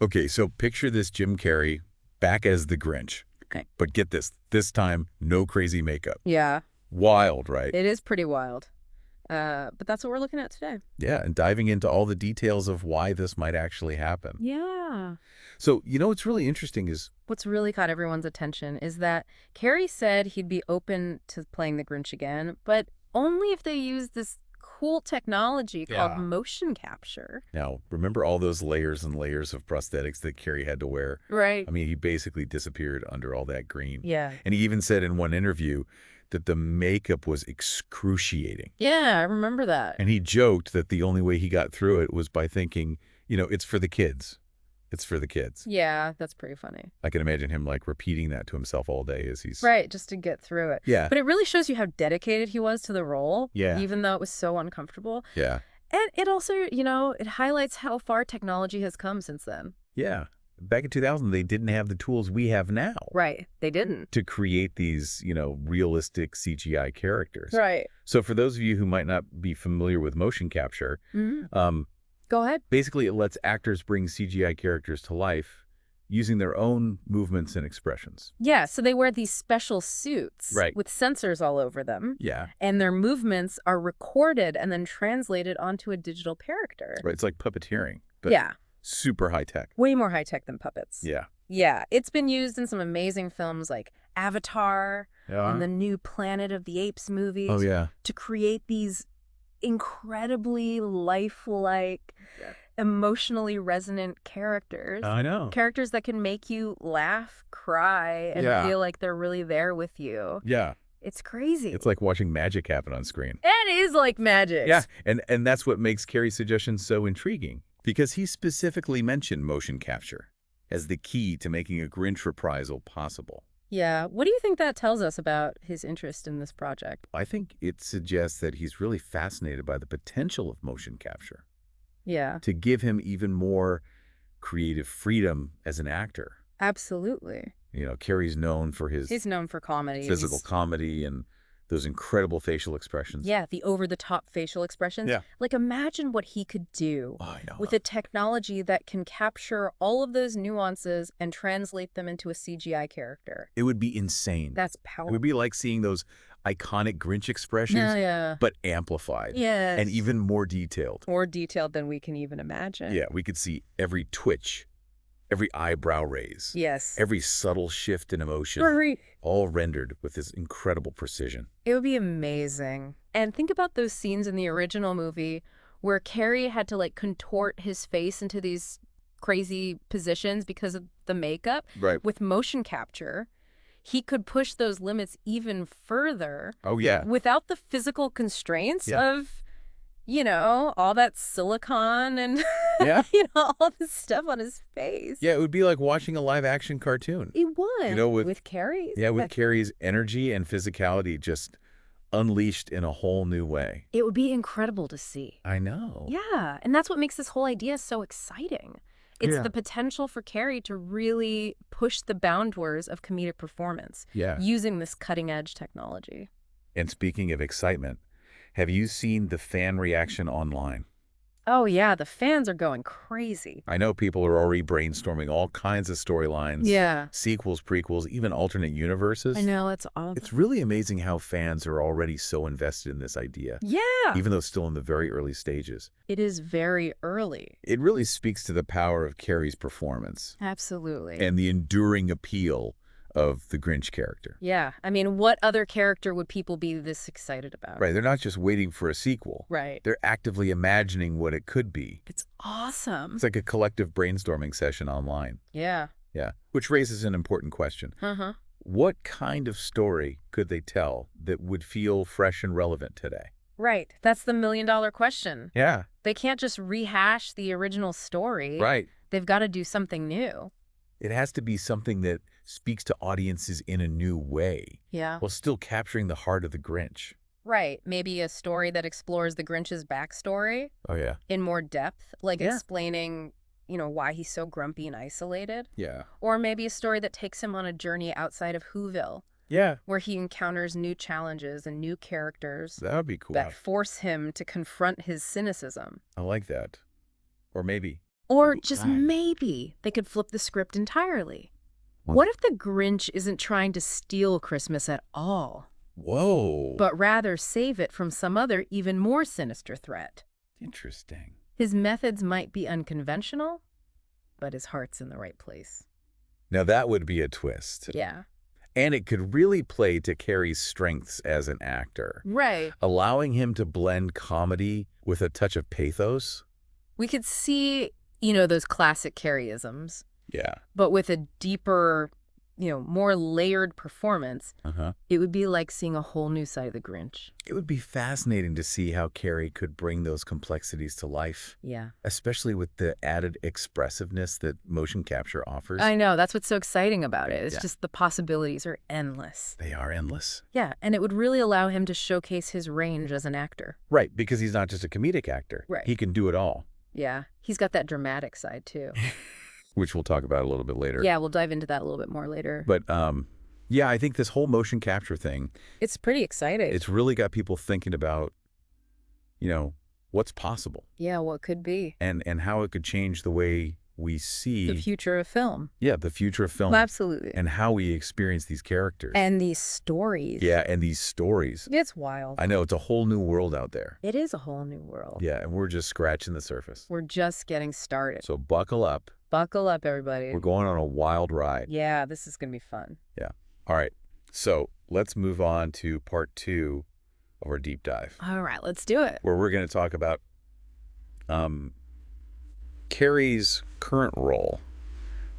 Okay, so picture this Jim Carrey back as the Grinch. Okay. But get this time, no crazy makeup. Yeah. Wild, right? It is pretty wild. But that's what we're looking at today. Yeah, and diving into all the details of why this might actually happen. Yeah. So, what's really interesting is... What's really caught everyone's attention is that Carrey said he'd be open to playing the Grinch again, but only if they use this cool technology called motion capture. Now, remember all those layers and layers of prosthetics that Carrey had to wear? Right. I mean, he basically disappeared under all that green. Yeah. And he even said in one interview that the makeup was excruciating. Yeah, I remember that. And he joked that the only way he got through it was by thinking, it's for the kids. It's for the kids. Yeah, that's pretty funny. I can imagine him repeating that to himself all day as he's... Right, just to get through it. Yeah. But it really shows you how dedicated he was to the role. Yeah. Even though it was so uncomfortable. Yeah. And it also, it highlights how far technology has come since then. Yeah. Back in 2000, they didn't have the tools we have now. Right. They didn't. To create these, realistic CGI characters. Right. So for those of you who might not be familiar with motion capture, Go ahead. Basically, it lets actors bring CGI characters to life using their own movements and expressions. Yeah, so they wear these special suits with sensors all over them. Yeah. And their movements are recorded and then translated onto a digital character. Right, it's like puppeteering, but super high-tech. Way more high-tech than puppets. Yeah. Yeah, it's been used in some amazing films like Avatar and the new Planet of the Apes movies. Oh, yeah. To create these incredibly lifelike, emotionally resonant characters. I know. Characters that can make you laugh, cry, and feel like they're really there with you. Yeah. It's crazy. It's like watching magic happen on screen. It is like magic. Yeah, and that's what makes Carrey's suggestion so intriguing, because he specifically mentioned motion capture as the key to making a Grinch reprisal possible. Yeah. What do you think that tells us about his interest in this project? I think it suggests that he's really fascinated by the potential of motion capture. Yeah. To give him even more creative freedom as an actor. Absolutely. Carrey's known for his... He's known for comedy. Physical comedy and those incredible facial expressions. Yeah, the over-the-top facial expressions. Yeah. Like, imagine what he could do with a technology that can capture all of those nuances and translate them into a CGI character. It would be insane. That's powerful. It would be like seeing those iconic Grinch expressions, but amplified. Yes. And even more detailed. More detailed than we can even imagine. Yeah, we could see every twitch, every eyebrow raise. Yes. Every subtle shift in emotion. All rendered with this incredible precision. It would be amazing. And think about those scenes in the original movie where Carrey had to contort his face into these crazy positions because of the makeup. Right. With motion capture, he could push those limits even further. Oh, yeah. Without the physical constraints of, all that silicone and, all this stuff on his face. Yeah, it would be like watching a live-action cartoon. It would. With Carrey. Yeah, with Carrey's energy and physicality just unleashed in a whole new way. It would be incredible to see. I know. Yeah, and that's what makes this whole idea so exciting. It's the potential for Carrey to really push the boundaries of comedic performance using this cutting-edge technology. And speaking of excitement, have you seen the fan reaction online? Oh, yeah. The fans are going crazy. I know people are already brainstorming all kinds of storylines. Yeah. Sequels, prequels, even alternate universes. I know. It's awesome. It's really amazing how fans are already so invested in this idea. Yeah. Even though it's still in the very early stages. It is very early. It really speaks to the power of Carrey's performance. Absolutely. And the enduring appeal of the Grinch character. Yeah. I mean, what other character would people be this excited about? Right. They're not just waiting for a sequel. Right. They're actively imagining what it could be. It's awesome. It's like a collective brainstorming session online. Yeah. Yeah. Which raises an important question. What kind of story could they tell that would feel fresh and relevant today? Right. That's the million-dollar question. Yeah. They can't just rehash the original story. Right. They've got to do something new. It has to be something that speaks to audiences in a new way. Yeah. While still capturing the heart of the Grinch. Right. Maybe a story that explores the Grinch's backstory. Oh, yeah. In more depth. Like explaining, why he's so grumpy and isolated. Yeah. Or maybe a story that takes him on a journey outside of Whoville. Yeah. Where he encounters new challenges and new characters. That would be cool. That force him to confront his cynicism. I like that. Or maybe Or just maybe they could flip the script entirely. What if the Grinch isn't trying to steal Christmas at all? Whoa. But rather save it from some other, even more sinister threat. Interesting. His methods might be unconventional, but his heart's in the right place. Now that would be a twist. Yeah. And it could really play to Carrey's strengths as an actor. Right. Allowing him to blend comedy with a touch of pathos. We could see, those classic Carreyisms. Yeah. But with a deeper, more layered performance, it would be like seeing a whole new side of the Grinch. It would be fascinating to see how Carrey could bring those complexities to life. Yeah. Especially with the added expressiveness that motion capture offers. I know. That's what's so exciting about it. It's just the possibilities are endless. They are endless. Yeah. And it would really allow him to showcase his range as an actor. Right. Because he's not just a comedic actor. Right. He can do it all. Yeah. He's got that dramatic side, too. Which we'll talk about a little bit later. Yeah, we'll dive into that a little bit more later. But, yeah, I think this whole motion capture thing. It's pretty exciting. It's really got people thinking about, what's possible. Yeah, what could be. And how it could change the way we see. The future of film. Yeah, the future of film. Absolutely. And how we experience these characters. And these stories. Yeah, and these stories. It's wild. I know, it's a whole new world out there. It is a whole new world. Yeah, and we're just scratching the surface. We're just getting started. So buckle up. Buckle up, everybody. We're going on a wild ride. Yeah, this is going to be fun. Yeah. All right. So let's move on to part 2 of our deep dive. All right, let's do it. Where we're going to talk about Carrey's current role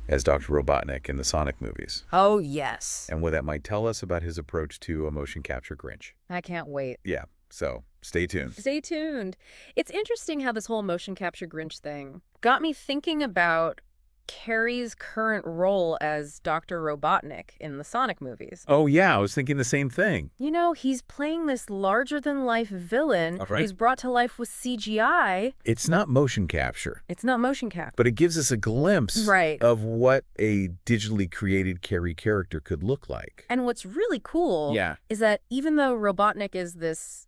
as Dr. Robotnik in the Sonic movies. Oh, yes. And what that might tell us about his approach to a motion capture Grinch. I can't wait. Yeah. So stay tuned. Stay tuned. It's interesting how this whole motion capture Grinch thing got me thinking about Carrey's current role as Dr. Robotnik in the Sonic movies. Oh, yeah. I was thinking the same thing. He's playing this larger-than-life villain who's brought to life with CGI. It's not motion capture. It's not motion capture. But it gives us a glimpse of what a digitally created Carrey character could look like. And what's really cool is that even though Robotnik is this,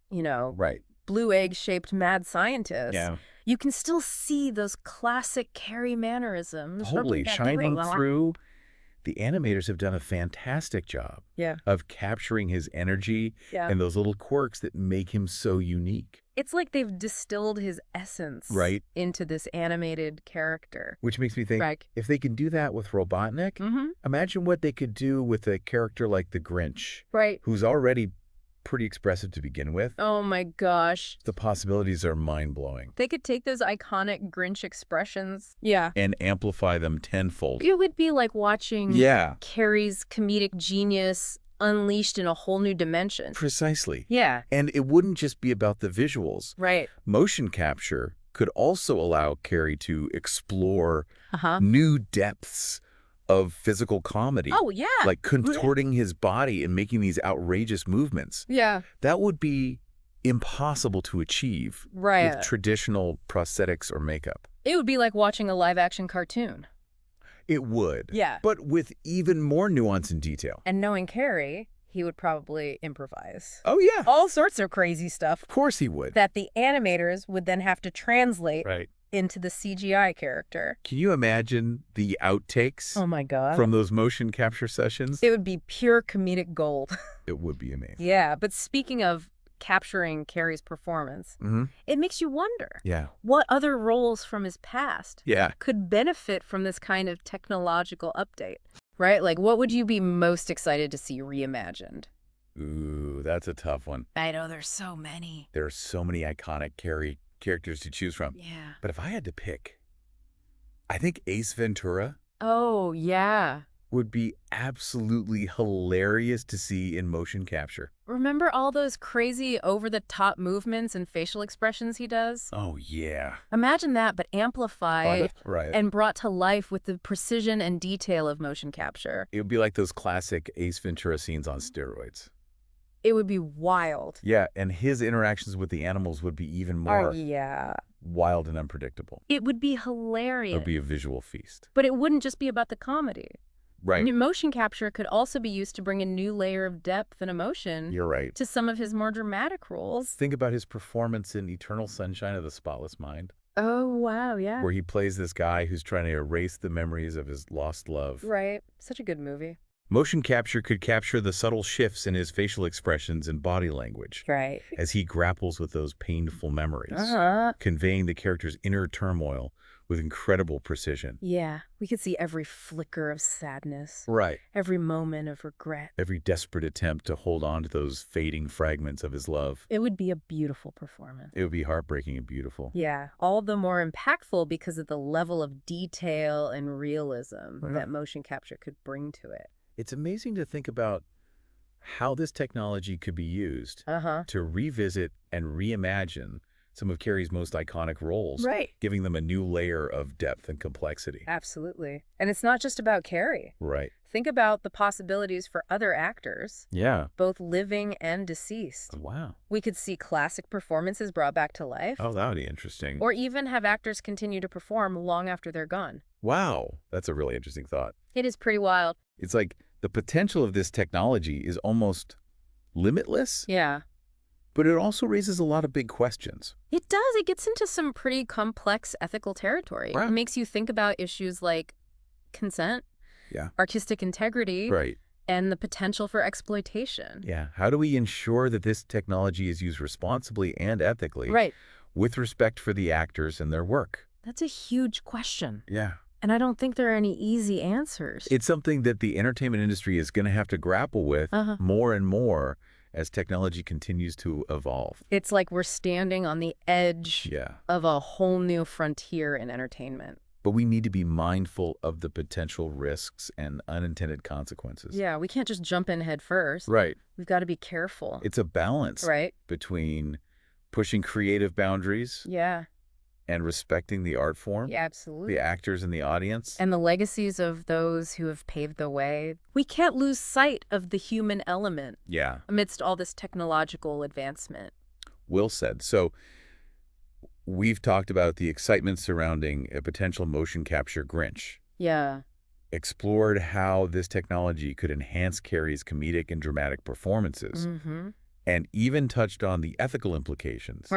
blue egg-shaped mad scientist, you can still see those classic Carrey mannerisms. Totally. Shining through. The animators have done a fantastic job of capturing his energy and those little quirks that make him so unique. It's like they've distilled his essence into this animated character. Which makes me think, if they can do that with Robotnik, imagine what they could do with a character like the Grinch, who's already pretty expressive to begin with. Oh my gosh. The possibilities are mind-blowing. They could take those iconic Grinch expressions. And amplify them tenfold. It would be like watching Carrey's comedic genius unleashed in a whole new dimension. Precisely. Yeah. And it wouldn't just be about the visuals. Motion capture could also allow Carrey to explore new depths of physical comedy. Oh, yeah. Like contorting his body and making these outrageous movements. Yeah. That would be impossible to achieve with traditional prosthetics or makeup. It would be like watching a live-action cartoon. It would. Yeah. But with even more nuance and detail. And knowing Carrey, he would probably improvise. Oh, yeah. All sorts of crazy stuff. Of course he would. That the animators would then have to translate into the CGI character. Can you imagine the outtakes? Oh my God. From those motion capture sessions? It would be pure comedic gold. It would be amazing. Yeah, but speaking of capturing Carrey's performance, it makes you wonder what other roles from his past could benefit from this kind of technological update, right? Like, what would you be most excited to see reimagined? Ooh, that's a tough one. I know, there's so many. There are so many iconic Carrey characters to choose from. Yeah. But if I had to pick, I think Ace Ventura. Oh, yeah. Would be absolutely hilarious to see in motion capture. Remember all those crazy over-the-top movements and facial expressions he does? Oh, yeah. Imagine that, but amplified and brought to life with the precision and detail of motion capture. It would be like those classic Ace Ventura scenes on steroids. It would be wild. Yeah, and his interactions with the animals would be even more wild and unpredictable. It would be hilarious. It would be a visual feast. But it wouldn't just be about the comedy. Right. Motion capture could also be used to bring a new layer of depth and emotion to some of his more dramatic roles. Think about his performance in Eternal Sunshine of the Spotless Mind. Oh, wow, yeah. Where he plays this guy who's trying to erase the memories of his lost love. Right. Such a good movie. Motion capture could capture the subtle shifts in his facial expressions and body language. Right. As he grapples with those painful memories, conveying the character's inner turmoil with incredible precision. Yeah, we could see every flicker of sadness. Right. Every moment of regret. Every desperate attempt to hold on to those fading fragments of his love. It would be a beautiful performance. It would be heartbreaking and beautiful. Yeah, all the more impactful because of the level of detail and realism that motion capture could bring to it. It's amazing to think about how this technology could be used to revisit and reimagine some of Carrey's most iconic roles, giving them a new layer of depth and complexity. Absolutely. And it's not just about Carrey. Right. Think about the possibilities for other actors, both living and deceased. Wow. We could see classic performances brought back to life. Oh, that would be interesting. Or even have actors continue to perform long after they're gone. Wow. That's a really interesting thought. It is pretty wild. It's like the potential of this technology is almost limitless. Yeah. But it also raises a lot of big questions. It does. It gets into some pretty complex ethical territory. It makes you think about issues like consent, artistic integrity, and the potential for exploitation. Yeah. How do we ensure that this technology is used responsibly and ethically with respect for the actors and their work? That's a huge question. Yeah. And I don't think there are any easy answers. It's something that the entertainment industry is going to have to grapple with more and more as technology continues to evolve. It's like we're standing on the edge of a whole new frontier in entertainment. But we need to be mindful of the potential risks and unintended consequences. Yeah, we can't just jump in head first. Right. We've got to be careful. It's a balance between pushing creative boundaries and respecting the art form, yeah, absolutely, the actors and the audience, and the legacies of those who have paved the way. We can't lose sight of the human element amidst all this technological advancement. Well said. So we've talked about the excitement surrounding a potential motion capture Grinch. Yeah. Explored how this technology could enhance Carrey's comedic and dramatic performances, and even touched on the ethical implications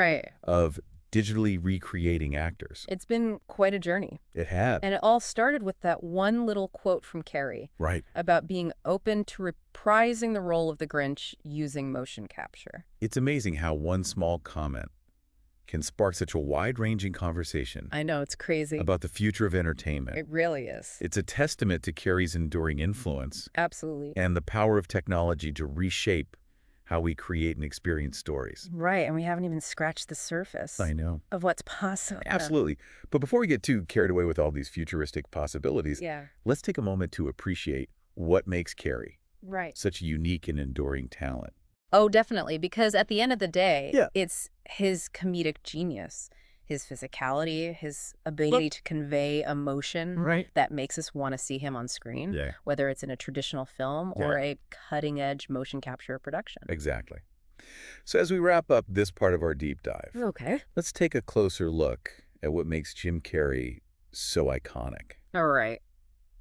of digitally recreating actors. It's been quite a journey. It had. And it all started with that one little quote from Carrey about being open to reprising the role of the Grinch using motion capture. It's amazing how one small comment can spark such a wide-ranging conversation. I know, it's crazy. About the future of entertainment. It really is. It's a testament to Carrey's enduring influence. Absolutely. And the power of technology to reshape how we create and experience stories. Right, and we haven't even scratched the surface. I know. Of what's possible. Absolutely. But before we get too carried away with all these futuristic possibilities, let's take a moment to appreciate what makes Carrey such a unique and enduring talent. Oh, definitely, because at the end of the day, it's his comedic genius, his physicality, his ability to convey emotion that makes us want to see him on screen, whether it's in a traditional film or a cutting-edge motion capture production. Exactly. So as we wrap up this part of our deep dive, let's take a closer look at what makes Jim Carrey so iconic. All right.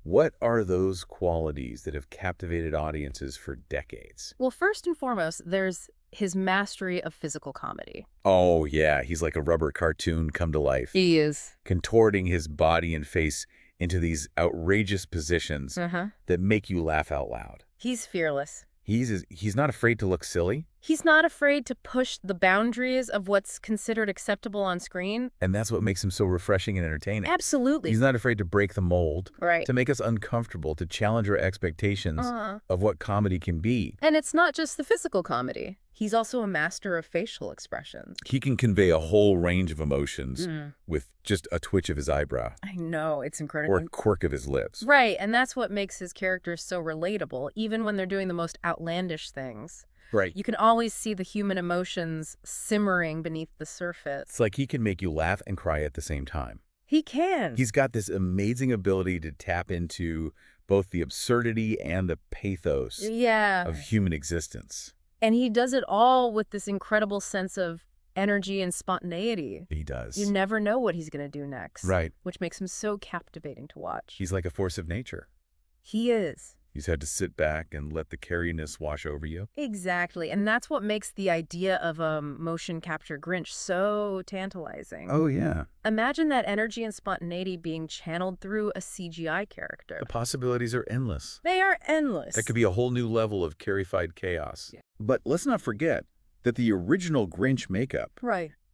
What are those qualities that have captivated audiences for decades? Well, first and foremost, there's his mastery of physical comedy. Oh, yeah. He's like a rubber cartoon come to life. He is. Contorting his body and face into these outrageous positions that make you laugh out loud. He's fearless. He's not afraid to look silly. He's not afraid to push the boundaries of what's considered acceptable on screen. And that's what makes him so refreshing and entertaining. Absolutely. He's not afraid to break the mold, to make us uncomfortable, to challenge our expectations of what comedy can be. And it's not just the physical comedy. He's also a master of facial expressions. He can convey a whole range of emotions with just a twitch of his eyebrow. I know, it's incredible. Or a quirk of his lips. Right, and that's what makes his characters so relatable, even when they're doing the most outlandish things. Right. You can always see the human emotions simmering beneath the surface. It's like he can make you laugh and cry at the same time. He can. He's got this amazing ability to tap into both the absurdity and the pathos of human existence. And he does it all with this incredible sense of energy and spontaneity. He does. You never know what he's going to do next. Right. Which makes him so captivating to watch. He's like a force of nature. He is. You just had to sit back and let the Carrey-ness wash over you. Exactly. And that's what makes the idea of a motion capture Grinch so tantalizing. Oh, yeah. Imagine that energy and spontaneity being channeled through a CGI character. The possibilities are endless. They are endless. That could be a whole new level of Carrey-fied chaos. Yeah. But let's not forget that the original Grinch makeup,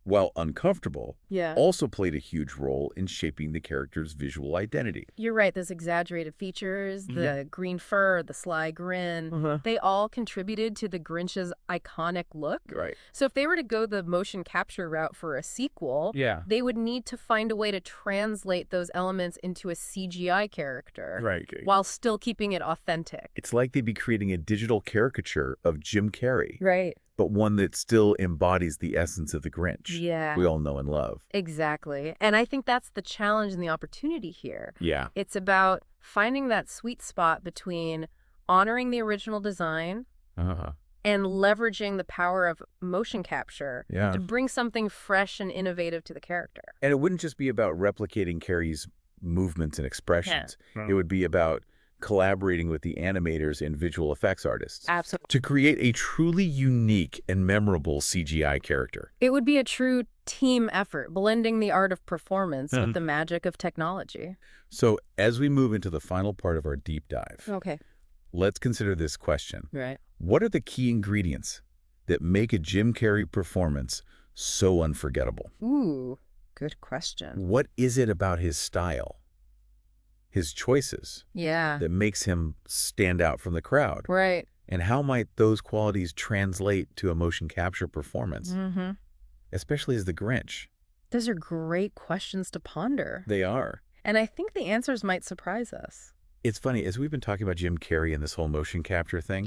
while uncomfortable, also played a huge role in shaping the character's visual identity. You're right. Those exaggerated features, the green fur, the sly grin, they all contributed to the Grinch's iconic look. Right. So if they were to go the motion capture route for a sequel, they would need to find a way to translate those elements into a CGI character while still keeping it authentic. It's like they'd be creating a digital caricature of Jim Carrey. Right. But one that still embodies the essence of the Grinch we all know and love. Exactly. And I think that's the challenge and the opportunity here. Yeah. It's about finding that sweet spot between honoring the original design and leveraging the power of motion capture to bring something fresh and innovative to the character. And it wouldn't just be about replicating Carrey's movements and expressions. It would be about collaborating with the animators and visual effects artists. Absolutely. To create a truly unique and memorable CGI character. It would be a true team effort, blending the art of performance with the magic of technology. So as we move into the final part of our deep dive, let's consider this question. Right. What are the key ingredients that make a Jim Carrey performance so unforgettable? Ooh, good question. What is it about his style, his choices, that makes him stand out from the crowd? Right. And how might those qualities translate to a motion capture performance, especially as the Grinch? Those are great questions to ponder. They are. And I think the answers might surprise us. It's funny, as we've been talking about Jim Carrey and this whole motion capture thing,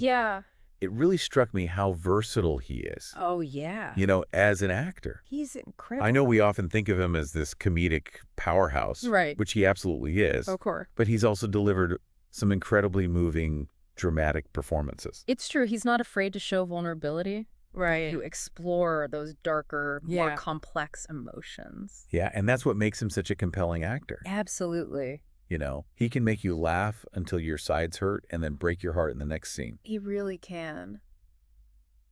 it really struck me how versatile he is. Oh, yeah. You know, as an actor. He's incredible. I know we often think of him as this comedic powerhouse, which he absolutely is. Of course. But he's also delivered some incredibly moving, dramatic performances. It's true. He's not afraid to show vulnerability. Right. To explore those darker, more complex emotions. Yeah, and that's what makes him such a compelling actor. Absolutely. You know, he can make you laugh until your sides hurt and then break your heart in the next scene. He really can.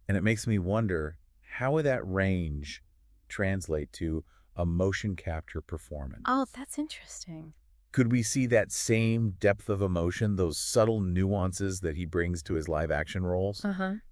And it makes me wonder, how would that range translate to a motion capture performance? Oh, that's interesting. Could we see that same depth of emotion, those subtle nuances that he brings to his live action roles,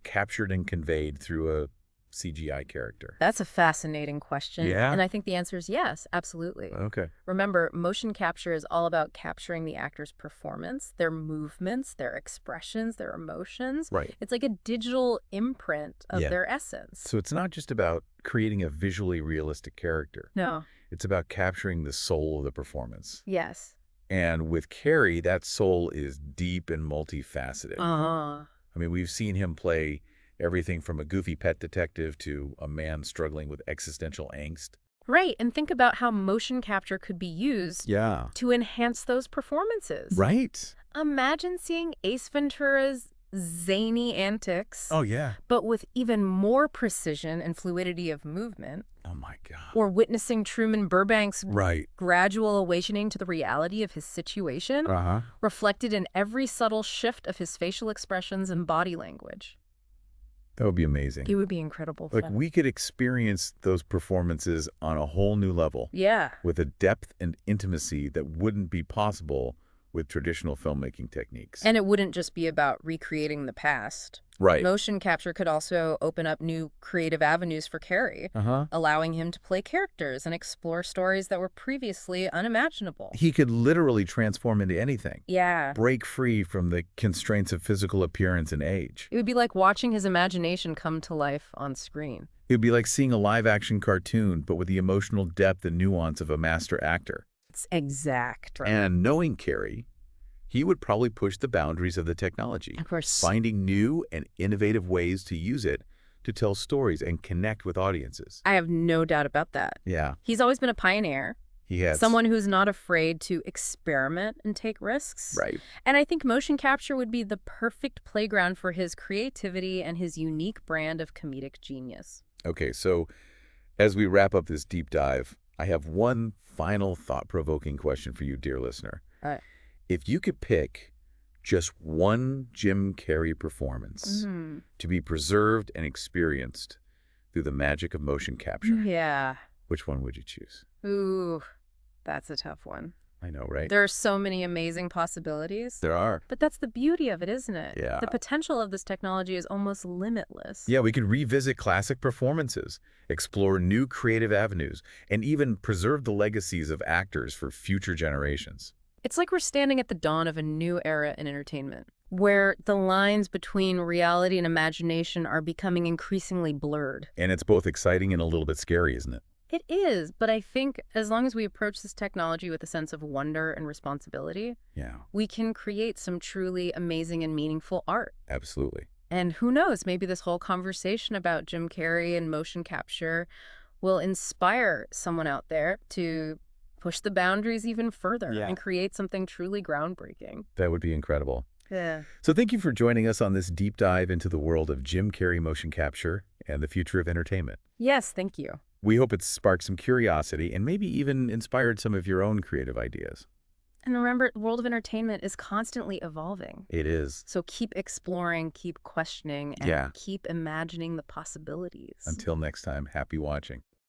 captured and conveyed through a CGI character? That's a fascinating question. Yeah. And I think the answer is yes, absolutely. Okay. Remember, motion capture is all about capturing the actor's performance, their movements, their expressions, their emotions. Right. It's like a digital imprint of their essence. So it's not just about creating a visually realistic character. No. It's about capturing the soul of the performance. Yes. And with Carrey, that soul is deep and multifaceted. I mean, we've seen him play everything from a goofy pet detective to a man struggling with existential angst. Right, and think about how motion capture could be used to enhance those performances. Right. Imagine seeing Ace Ventura's zany antics. Oh, yeah. But with even more precision and fluidity of movement. Oh, my God. Or witnessing Truman Burbank's gradual awakening to the reality of his situation, reflected in every subtle shift of his facial expressions and body language. That would be amazing. It would be incredible. Like, we could experience those performances on a whole new level. Yeah. With a depth and intimacy that wouldn't be possible with traditional filmmaking techniques. And it wouldn't just be about recreating the past. Right. Motion capture could also open up new creative avenues for Carrey, allowing him to play characters and explore stories that were previously unimaginable. He could literally transform into anything. Yeah. Break free from the constraints of physical appearance and age. It would be like watching his imagination come to life on screen. It would be like seeing a live-action cartoon, but with the emotional depth and nuance of a master actor. It's exact. Right? And knowing Carrey, he would probably push the boundaries of the technology. Of course. Finding new and innovative ways to use it to tell stories and connect with audiences. I have no doubt about that. Yeah. He's always been a pioneer. He has. Someone who's not afraid to experiment and take risks. Right. And I think motion capture would be the perfect playground for his creativity and his unique brand of comedic genius. Okay, so as we wrap up this deep dive, I have one final thought-provoking question for you, dear listener. All right. If you could pick just one Jim Carrey performance to be preserved and experienced through the magic of motion capture. Yeah. Which one would you choose? Ooh, that's a tough one. I know, right? There are so many amazing possibilities. There are. But that's the beauty of it, isn't it? Yeah. The potential of this technology is almost limitless. Yeah, we could revisit classic performances, explore new creative avenues, and even preserve the legacies of actors for future generations. It's like we're standing at the dawn of a new era in entertainment, where the lines between reality and imagination are becoming increasingly blurred. And it's both exciting and a little bit scary, isn't it? It is, but I think as long as we approach this technology with a sense of wonder and responsibility, we can create some truly amazing and meaningful art. Absolutely. And who knows, maybe this whole conversation about Jim Carrey and motion capture will inspire someone out there to push the boundaries even further and create something truly groundbreaking. That would be incredible. Yeah. So thank you for joining us on this deep dive into the world of Jim Carrey motion capture and the future of entertainment. Yes, thank you. We hope it's sparked some curiosity and maybe even inspired some of your own creative ideas. And remember, the world of entertainment is constantly evolving. It is. So keep exploring, keep questioning, and keep imagining the possibilities. Until next time, happy watching.